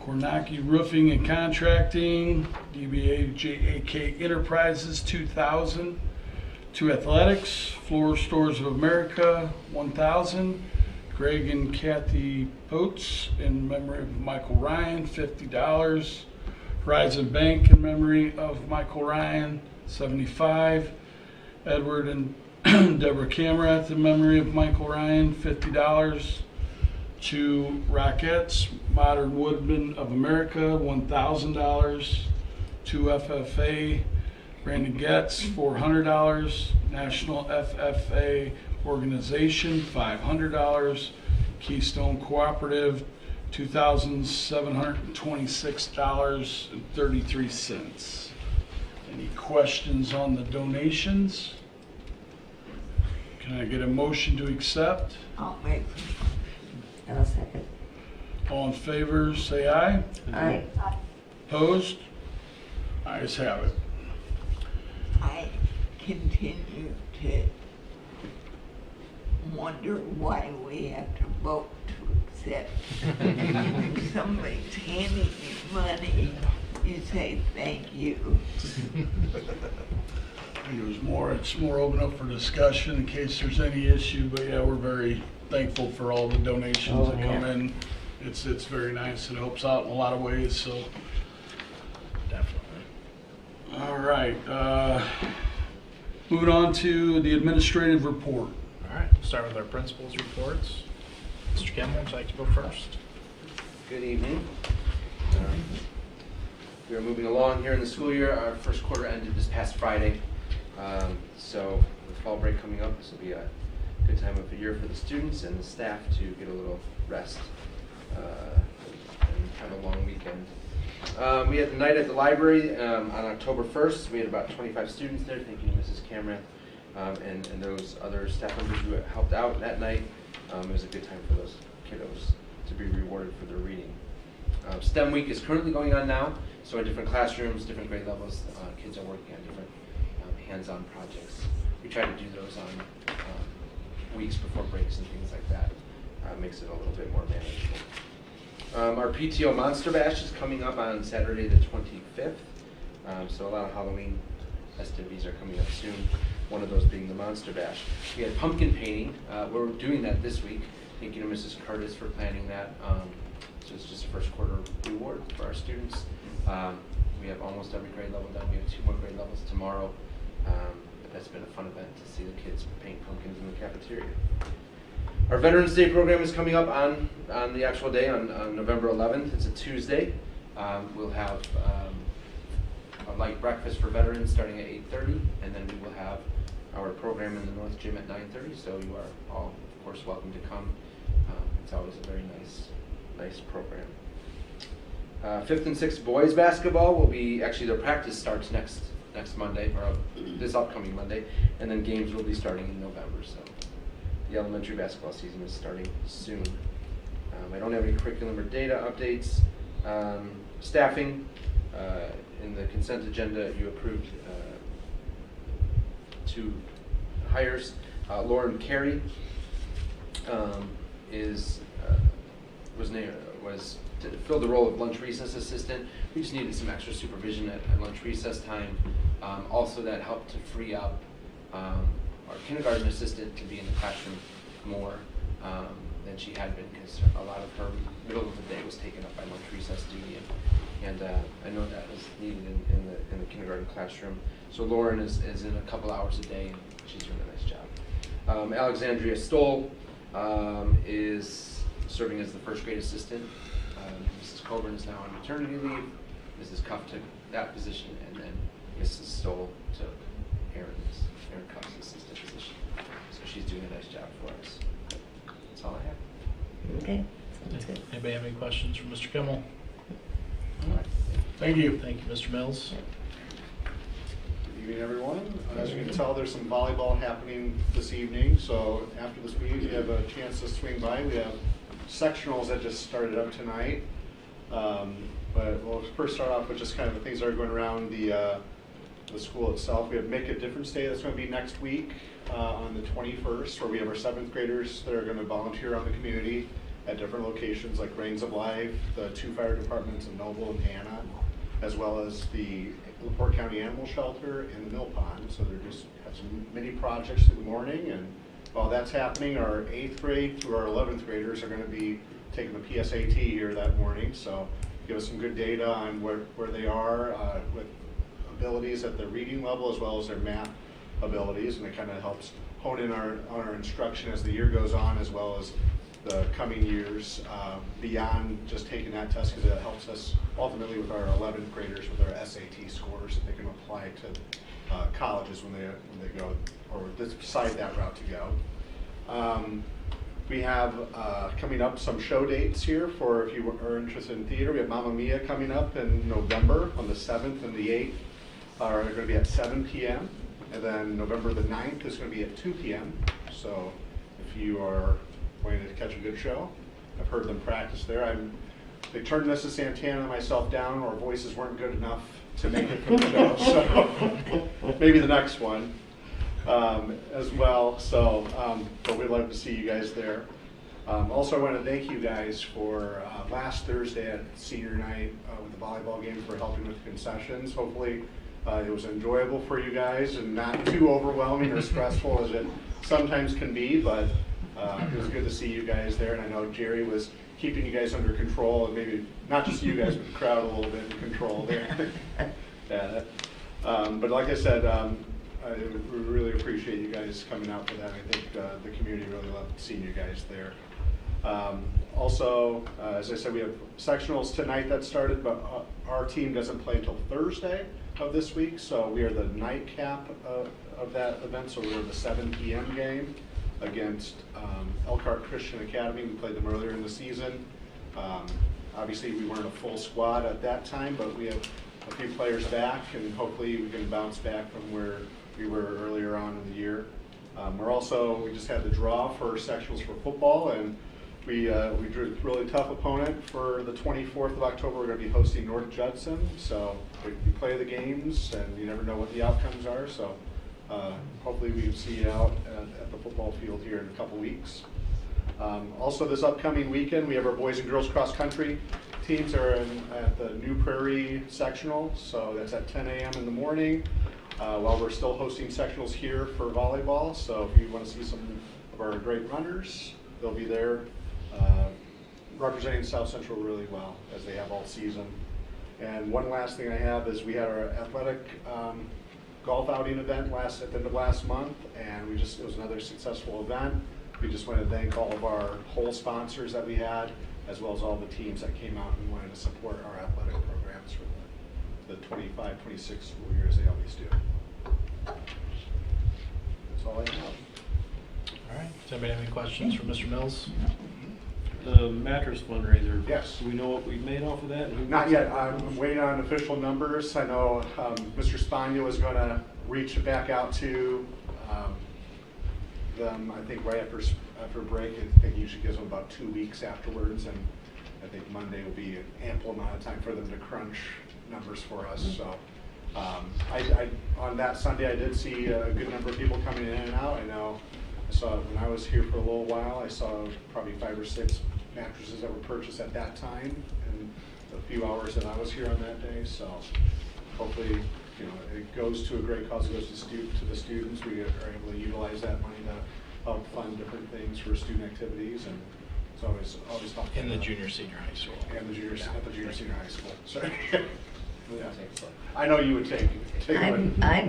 Kornacki Roofing and Contracting, DBA JAK Enterprises, 2,000. To Athletics, Floor Stores of America, 1,000. Greg and Kathy Oates in memory of Michael Ryan, $50. Horizon Bank in memory of Michael Ryan, $75. Edward and Deborah Camerath in memory of Michael Ryan, $50. To Rockettes, Modern Woodman of America, $1,000. To FFA, Brandon Getz, $400. National FFA Organization, $500. Keystone Cooperative, $2,726.33. Any questions on the donations? Can I get a motion to accept? I'll make, I'll second. All in favor, say aye. Aye. Opposed? Ayes have it. I continue to wonder why we have to vote to accept. If somebody's handing you money, you say thank you. It's more open up for discussion in case there's any issue, but yeah, we're very thankful for all the donations that come in. It's very nice. It helps out in a lot of ways, so. Definitely. All right, moving on to the administrative report. All right, we'll start with our principals' reports. Mr. Kimball, would you like to go first? Good evening. We are moving along here in the school year. Our first quarter ended this past Friday. So with fall break coming up, this will be a good time of the year for the students and the staff to get a little rest and have a long weekend. We had the night at the library on October 1st. We had about 25 students there. Thank you, Mrs. Camerath, and those other staff members who helped out that night. It was a good time for those kiddos to be rewarded for their reading. STEM week is currently going on now, so in different classrooms, different grade levels, kids are working on different hands-on projects. We try to do those on weeks before breaks and things like that. Makes it a little bit more manageable. Our PTO Monster Bash is coming up on Saturday the 25th, so a lot of Halloween festivities are coming up soon, one of those being the Monster Bash. We had pumpkin painting. We're doing that this week. Thank you to Mrs. Curtis for planning that. So it's just a first quarter reward for our students. We have almost every grade level done. We have 2 more grade levels tomorrow. But that's been a fun event to see the kids paint pumpkins in the cafeteria. Our Veterans Day program is coming up on the actual day, on November 11th. It's a Tuesday. We'll have a light breakfast for veterans starting at 8:30, and then we will have our program in the North Gym at 9:30. So you are all, of course, welcome to come. It's always a very nice program. 5th and 6th boys basketball will be, actually their practice starts next Monday, or this upcoming Monday, and then games will be starting in November. So the elementary basketball season is starting soon. I don't have any curriculum or data updates. Staffing, in the consent agenda, you approved 2 hires. Lauren Carey filled the role of lunch recess assistant. We just needed some extra supervision at lunch recess time. Also, that helped to free up our kindergarten assistant to be in the classroom more than she had been, because a lot of her middle of the day was taken up by lunch recess duty, and and I know that is needed in the kindergarten classroom. So Lauren is in a couple hours a day, and she's doing a nice job. Alexandria Stoll is serving as the first grade assistant. Mrs. Coburn is now on maternity leave. Mrs. Cuff took that position, and then Mrs. Stoll took Aaron Cuff's assistant position. So she's doing a nice job for us. That's all I have. Okay, sounds good. Anybody have any questions for Mr. Kimmel? Thank you. Thank you, Mr. Mills. Good evening, everyone. As you can tell, there's some volleyball happening this evening, so after this meeting, if you have a chance to swing by, we have sectionals that just started up tonight. But we'll first start off with just kind of the things that are going around the school itself. We have Make a Difference Day that's going to be next week on the 21st, where we have our 7th graders that are going to volunteer on the community at different locations like Reigns of Life, the 2 fire departments in Noble and Hannah, as well as the LaPorte County Animal Shelter and the Mill Pond. So they're just have some mini projects in the morning, and while that's happening, our 8th grade through our 11th graders are going to be taking the PSAT here that morning. So give us some good data on where they are with abilities at the reading level as well as their math abilities, and it kind of helps hone in on our instruction as the year goes on, as well as the coming years beyond just taking that test, because it helps us ultimately with our 11th graders with our SAT scores that they can apply to colleges when they go or decide that route to go. We have coming up some show dates here for if you are interested in theater. We have Mamma Mia coming up in November on the 7th and the 8th are going to be at 7 p.m. And then November the 9th is going to be at 2 p.m. So if you are wanting to catch a good show, I've heard them practice there. They turned Mrs. Santana and myself down. Our voices weren't good enough to make it for the show. So maybe the next one. As well, so but we'd love to see you guys there. Also, I want to thank you guys for last Thursday at senior night with the volleyball game for helping with the concessions. Hopefully it was enjoyable for you guys and not too overwhelming or stressful as it sometimes can be, but it was good to see you guys there, and I know Jerry was keeping you guys under control, and maybe not just you guys, but the crowd a little bit in control there. Yeah, but like I said, we really appreciate you guys coming out for that. I think the community really loved seeing you guys there. Also, as I said, we have sectionals tonight that started, but our team doesn't play until Thursday of this week, so we are the nightcap of that event, so we're the 7 p.m. game against Elkhart Christian Academy. We played them earlier in the season. Obviously, we weren't a full squad at that time, but we have a few players back, and hopefully we can bounce back from where we were earlier on in the year. We just had the draw for sectionals for football, and we drew a really tough opponent for the 24th of October. We're going to be hosting North Judson, so we play the games, and you never know what the outcomes are. So hopefully we can see you out at the football field here in a couple weeks. Also, this upcoming weekend, we have our boys and girls cross country teams are at the New Prairie sectional, so that's at 10 a.m. in the morning. While we're still hosting sectionals here for volleyball, so if you want to see some of our great runners, they'll be there representing South Central really well, as they have all season. And one last thing I have is we had our athletic golf outing event at the end of last month, and it was another successful event. We just want to thank all of our whole sponsors that we had, as well as all the teams that came out and wanted to support our athletic programs for the 25-26 school year, as they always do. That's all I have. All right. Does anybody have any questions for Mr. Mills? The mattress fundraiser. Yes. Do we know what we've made off of that? Not yet. I'm waiting on official numbers. I know Mr. Spagna is going to reach back out to them, I think, right after break. I think he usually gives them about 2 weeks afterwards, and I think Monday will be an ample amount of time for them to crunch numbers for us. So on that Sunday, I did see a good number of people coming in and out. I know I saw when I was here for a little while, I saw probably 5 or 6 mattresses that were purchased at that time in the few hours that I was here on that day. So hopefully, it goes to a great cause. It goes to the students. We are able to utilize that money to help fund different things for student activities, and It's always helpful. In the junior, senior high school. And the junior, at the junior, senior high school, sorry. Yeah. I know you would take one. I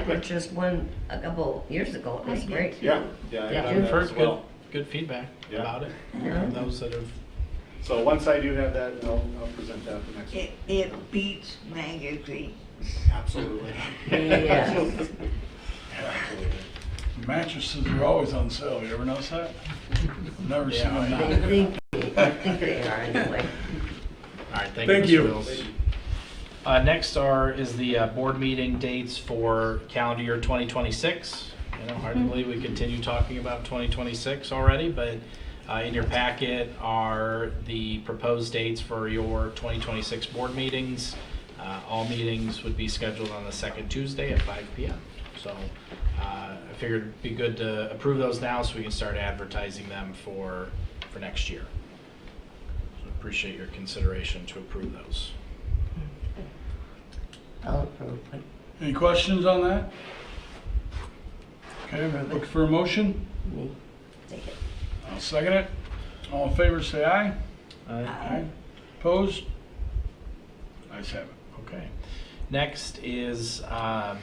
purchased one a couple years ago. It was great. Yeah, I've Yeah. done We've that heard as well. good feedback Yeah. about it Yeah. from those that have. So once I do have that, I'll present that the next week. It beats magazines. Absolutely. Yes. Absolutely. Mattresses are always on sale. You ever notice that? Never seen them I not. think they are anyway. All right, Thank Mr. you. Wills. Next is the board meeting dates for calendar year 2026. Hard to believe we continue talking about 2026 already, but in your packet are the proposed dates for your 2026 board meetings. All meetings would be scheduled on the second Tuesday at 5 p.m. So I figured it'd be good to approve those now so we can start advertising them for next year. So appreciate your consideration to approve those. I'll approve it. Any questions on that? Okay, look for a motion. Me. Take it. I'll second it. All in favor, say aye. Aye. Opposed? Ayes have it. Okay. Next is a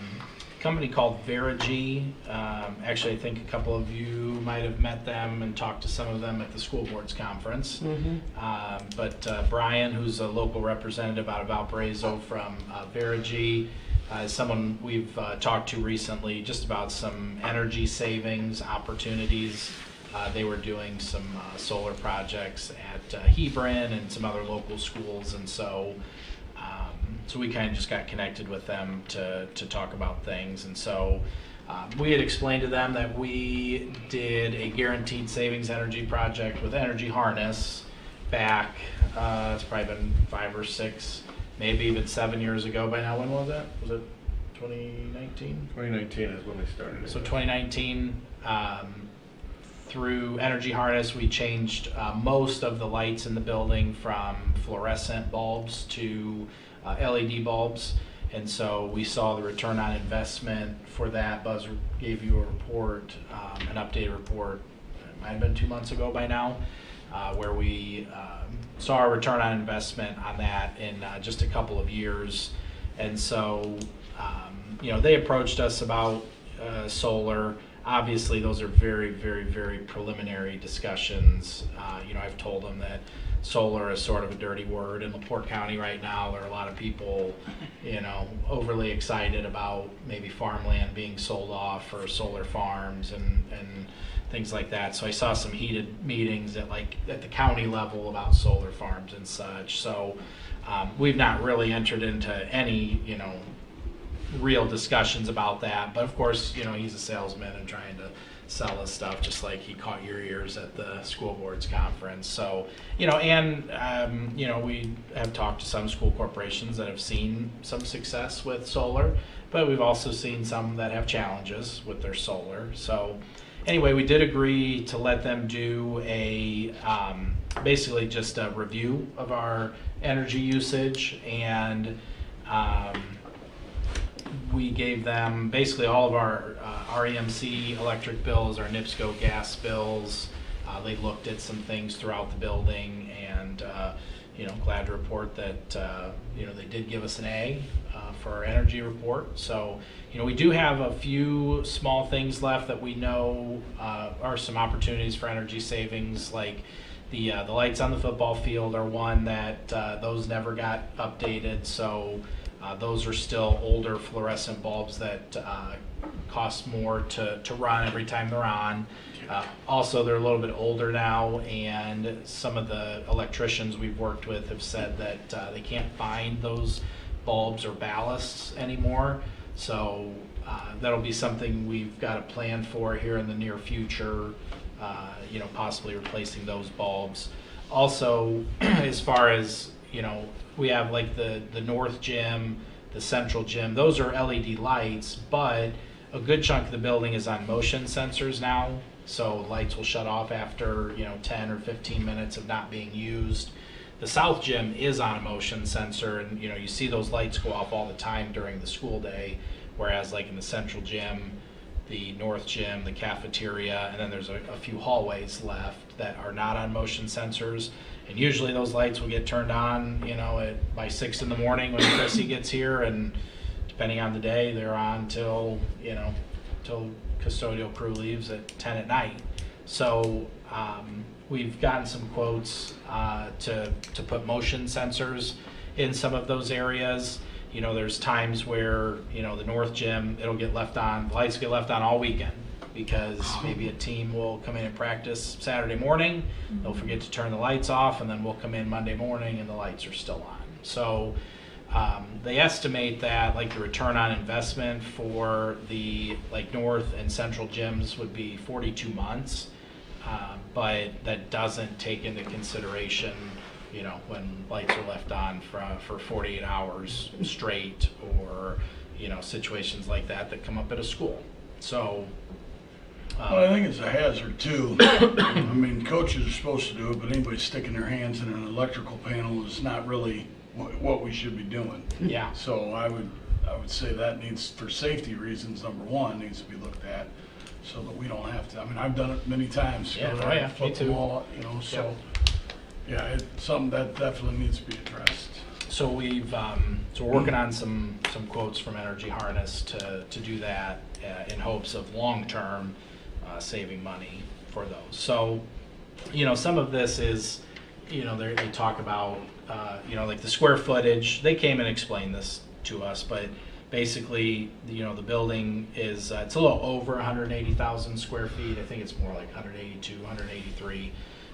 company called Verigy. Actually, I think a couple of you might have met them and talked to some of them at the school boards conference. But Brian, who's a local representative out of Valparaiso from Verigy, is someone we've talked to recently just about some energy savings opportunities. They were doing some solar projects at Hebron and some other local schools, and so we kind of just got connected with them to talk about things. And so we had explained to them that we did a guaranteed savings energy project with Energy Harness back, it's probably been 5 or 6, maybe even 7 years ago by now. When was that? Was it 2019? 2019 is when we started it. So 2019, through Energy Harness, we changed most of the lights in the building from fluorescent bulbs to LED bulbs. And so we saw the return on investment for that. Buzz gave you a report, an updated report, it might have been 2 months ago by now, where we saw our return on investment on that in just a couple of years. And so, they approached us about solar. Obviously, those are very, very, very preliminary discussions. I've told them that solar is sort of a dirty word in LaPorte County right now. There are a lot of people, overly excited about maybe farmland being sold off for solar farms and things like that. So I saw some heated meetings at the county level about solar farms and such. So we've not really entered into any, real discussions about that. But of course, he's a salesman and trying to sell us stuff, just like he caught your ears at the school boards conference. So, we have talked to some school corporations that have seen some success with solar, but we've also seen some that have challenges with their solar. So anyway, we did agree to let them do a, basically just a review of our energy usage, and we gave them basically all of our REMC electric bills, our NIPSCO gas bills. They looked at some things throughout the building, and glad to report that they did give us an A for our energy report. So we do have a few small things left that we know are some opportunities for energy savings, like the lights on the football field are one that those never got updated. So those are still older fluorescent bulbs that cost more to run every time they're on. Also, they're a little bit older now, and some of the electricians we've worked with have said that they can't find those bulbs or ballasts anymore. So that'll be something we've got a plan for here in the near future, possibly replacing those bulbs. Also, as far as, we have like the north gym, the central gym, those are LED lights, but a good chunk of the building is on motion sensors now. So lights will shut off after 10 or 15 minutes of not being used. The south gym is on a motion sensor, and you see those lights go off all the time during the school day, whereas like in the central gym, the north gym, the cafeteria, and then there's a few hallways left that are not on motion sensors. And usually those lights will get turned on, by 6 in the morning when Chrissy gets here, and depending on the day, they're on till custodial crew leaves at 10 at night. So we've gotten some quotes to put motion sensors in some of those areas. There's times where, the north gym, it'll get left on, the lights get left on all weekend because maybe a team will come in and practice Saturday morning, they'll forget to turn the lights off, and then we'll come in Monday morning and the lights are still on. So they estimate that the return on investment for the north and central gyms would be 42 months, but that doesn't take into consideration when lights are left on for 48 hours straight, or situations like that come up at a school. So well, I think it's a hazard too. I mean, coaches are supposed to do it, but anybody sticking their hands in an electrical panel is not really what we should be doing. Yeah. So I would say that needs, for safety reasons, number one, needs to be looked at, so that we don't have to. I mean, I've done it many times. Yeah, me flip too. them all, so. Yeah, it's something that definitely needs to be addressed. So we're working on some quotes from Energy Harness to do that in hopes of long-term saving money for those. So, some of this is, they talk about, the square footage. They came and explained this to us, but basically, the building is, it's a little over 180,000 square feet. I think it's more like 182, 183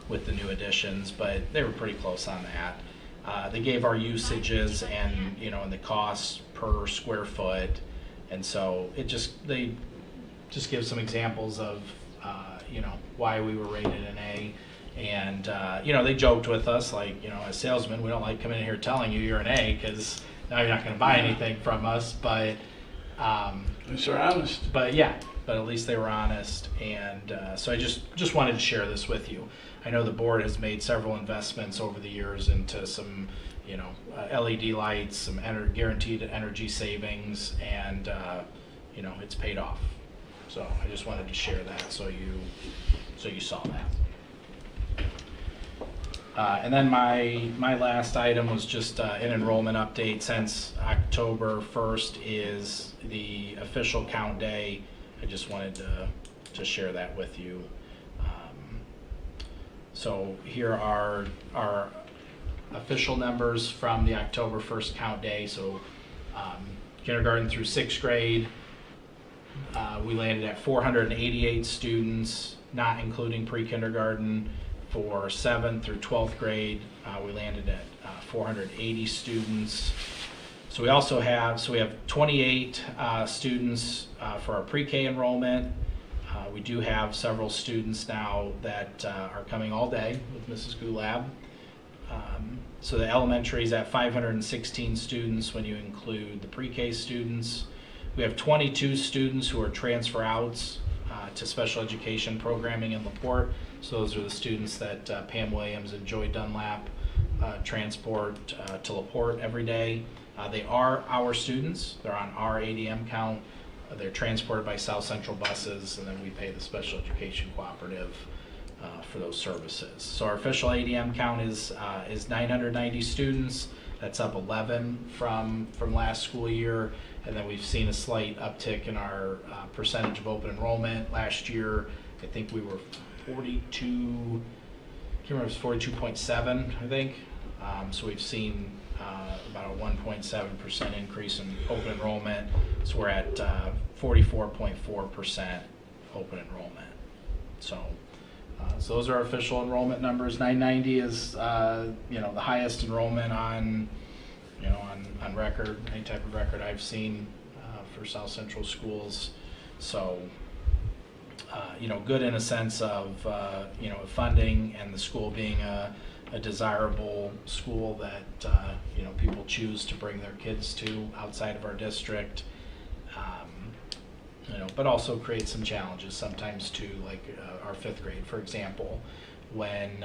with the new additions, but they were pretty close on that. They gave our usages and and the costs per square foot, and so they just give some examples of why we were rated an A. And they joked with us, as salesmen, we don't like coming in here telling you you're an A, because now you're not going to buy anything from us. But at least they're honest. But at least they were honest, and so I just wanted to share this with you. I know the board has made several investments over the years into some, LED lights, some guaranteed energy savings, and it's paid off. So I just wanted to share that so you saw that. And then my last item was just an enrollment update. Since October 1st is the official count day, I just wanted to share that with you. So here are our official numbers from the October 1st count day. So kindergarten through 6th grade, we landed at 488 students, not including pre-kindergarten. For 7th through 12th grade, we landed at 480 students. So we also have 28 students for our pre-K enrollment. We do have several students now that are coming all day with Mrs. Gulab. So the elementary is at 516 students when you include the pre-K students. We have 22 students who are transfer outs to special education programming in LaPorte. So those are the students that Pam Williams and Joy Dunlap transport to LaPorte every day. They are our students. They're on our ADM count. They're transported by South Central buses, and then we pay the special education cooperative for those services. So our official ADM count is 990 students. That's up 11 from last school year, and then we've seen a slight uptick in our percentage of open enrollment. Last year, I think we were 42. I can't remember. It was 42.7, I think. So we've seen about a 1.7% increase in open enrollment. So we're at 44.4% open enrollment. So those are our official enrollment numbers. 990 is the highest enrollment on record, any type of record I've seen for South Central schools. So good in a sense of funding and the school being a desirable school that people choose to bring their kids to outside of our district. But also create some challenges sometimes too, like our 5th grade, for example, when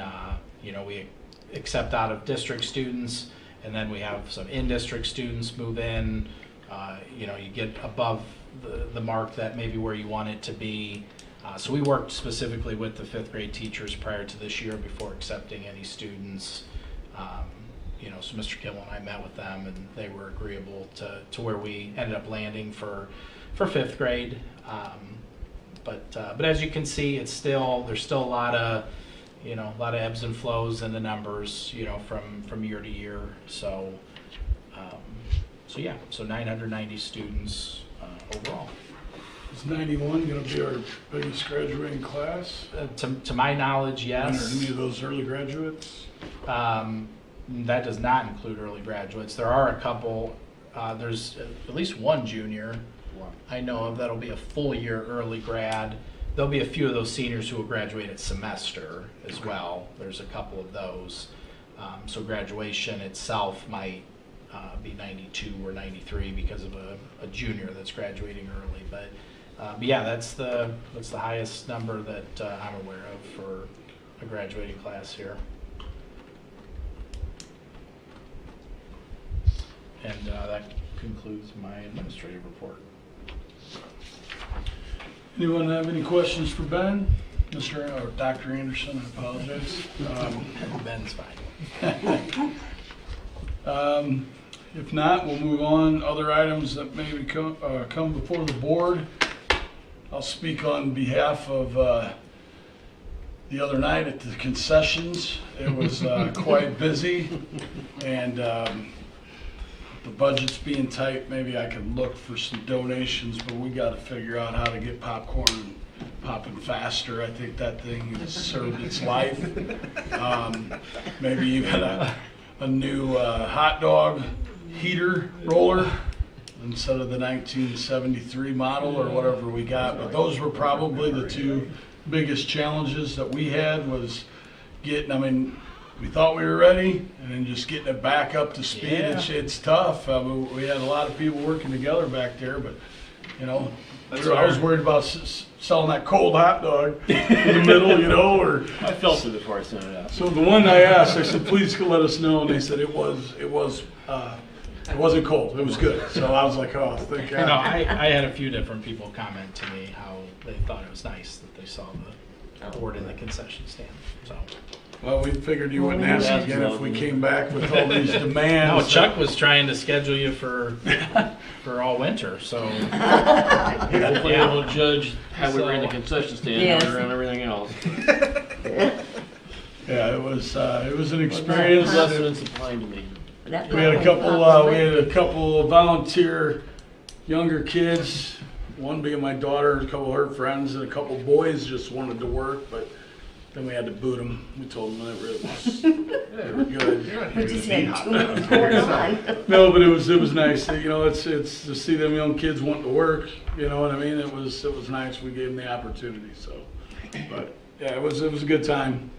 we accept out of district students, and then we have some in-district students move in. You get above the mark that maybe where you want it to be. So we worked specifically with the 5th grade teachers prior to this year before accepting any students. So Mr. Kimball and I met with them, and they were agreeable to where we ended up landing for 5th grade. But as you can see, there's still a lot of ebbs and flows in the numbers, from year to year. So 990 students overall. Is 91 going to be our biggest graduating class? To my knowledge, Are yes. any of those early graduates? That does not include early graduates. There are a couple. There's at least one junior I know of that'll be a full year early grad. There'll be a few of those seniors who will graduate at semester as well. There's a couple of those. So graduation itself might be 92 or 93 because of a junior that's graduating early. But yeah, that's the highest number that I'm aware of for a graduating class here. And that concludes my administrative report. Anyone have any questions for Ben? Or Dr. Anderson, I apologize. Ben's fine. If not, we'll move on. Other items that maybe come before the board. I'll speak on behalf of the other night at the concessions. It was quite busy, and the budget's being tight. Maybe I could look for some donations, but we got to figure out how to get popcorn popping faster. I think that thing has served its life. Maybe even a new hot dog heater roller instead of the 1973 model or whatever we got. But those were probably the two biggest challenges that we had, was getting, we thought we were ready, and then just getting it back up to speed. Yeah. It's tough. We had a lot of people working together back there, but That's I was fair. worried about selling that cold hot dog in the middle, or. I felt it before I sent it out. So the one I asked, I said, please let us know, and they said it wasn't cold. It was good. So I was like, oh, thank God. I had a few different people comment to me how they thought it was nice that they saw the board in the concession stand. So. Well, we figured you wouldn't ask again if we came back with all these No, demands. Chuck was trying to schedule you for all winter, so. Hopefully we'll judge how we ran the So- concession stand, Yes. how we ran everything else. Yeah, it was an experience. Lesson in supplying to me. That We had a probably couple. pops We had a right. couple of volunteer younger kids. One being my daughter, a couple of her friends, and a couple of boys just wanted to work, but then we had to boot them. We told them that they were good. We just had too much going on. No, but it was nice. It's to see them young kids wanting to work. You know what I mean? It was nice. We gave them the opportunity. So, but yeah, it was a good time.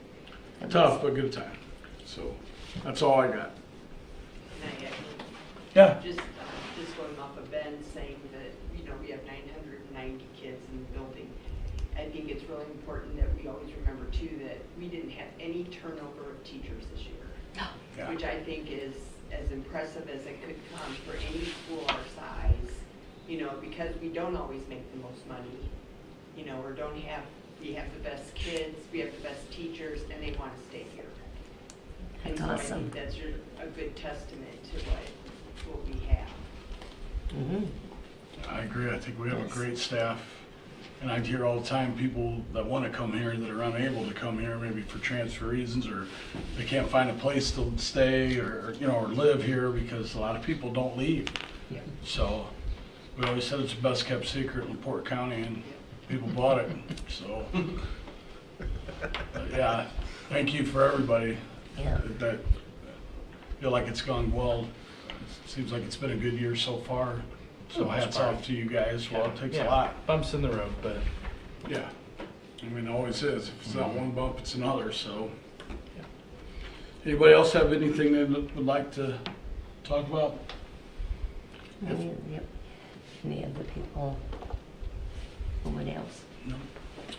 Tough, but good time. So that's all I got. Yeah. Just going off of Ben saying that, we have 990 kids in the building. I think it's really important that we always remember too that we didn't have any turnover of teachers this year. Yeah. Which I think is as impressive as it could come for any school our size, because we don't always make the most money, we have the best kids, we have the best teachers, and they want to stay here. That's and so awesome. I think that's a good testament to what we have. Mhm. I agree. I think we have a great staff. And I hear all the time people that want to come here that are unable to come here, maybe for transfer reasons, or they can't find a place to stay or live here, because a lot of people don't leave. Yeah. So we always said it's the best kept secret in LaPorte County, and people bought it. So but yeah, thank you for everybody. Yeah. That feel like it's gone well. It seems like it's been a good year so far. So hats off to you guys. Well, it takes a lot. Bumps in the road, but Yeah. It always is. If it's not one bump, it's another, so. Anybody else have anything they would like to talk about? Yep. Any of the people? No one else?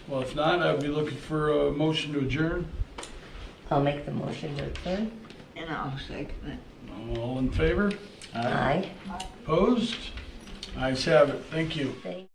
Well, if not, I'd be looking for a motion to adjourn. I'll make the motion to adjourn. And I'll second it. All in favor? Aye. Opposed? Ayes have it. Thank you. Thank